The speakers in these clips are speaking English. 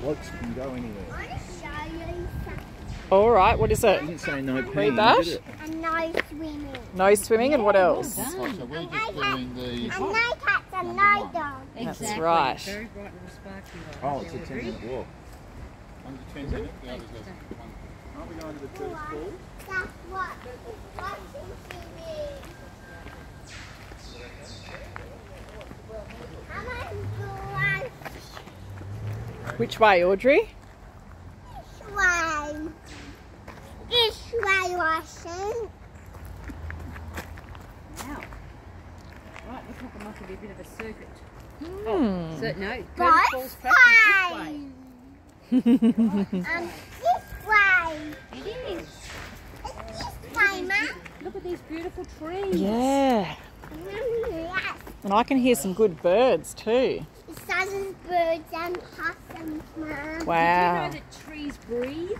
blokes can go anywhere. I want to show you something. All right, what is it? You didn't say no peeing, Read that. did it? And no swimming. No swimming and what else? So we're just doing the... And no cats and no dogs. That's right. Very bright little sparkly light. Oh, it's a 10-minute walk. Under 10 minutes, the others are one. Aren't we going to the first pool? That's what watching TV. I'm on lunch. Which way, Audrey? This way. This way, Washington. Wow. Right, looks like it must be a bit of a circuit. Hmm. Oh, so, no, Both Falls practice this way. This way. It is. It's this way, Mum. Look at these beautiful trees. Yeah. Yes. And I can hear some good birds too. It says birds and possums, Mum. Wow. Did you know that trees breathe?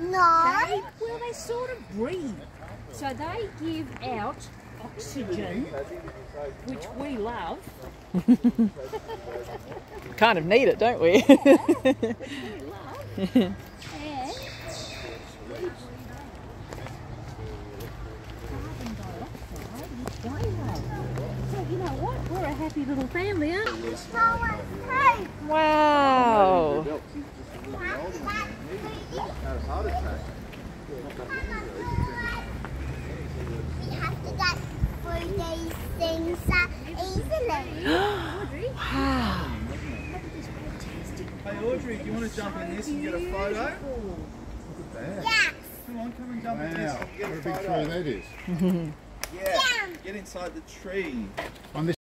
No. They sort of breathe. So they give out oxygen, which we love. Kind of need it, don't we? Which we love. And carbon dioxide, which they love. So you know what? We're a happy little family, aren't we? It's no one's home. Wow. Had a heart attack. We have to get through these things easily. Audrey, Wow. look at this fantastic. Hey Audrey, do you want to jump in this and get a photo? Yes. Come on, come and jump in this Wow, and get a what a big photo. tree that is. Yeah, get inside the tree. On this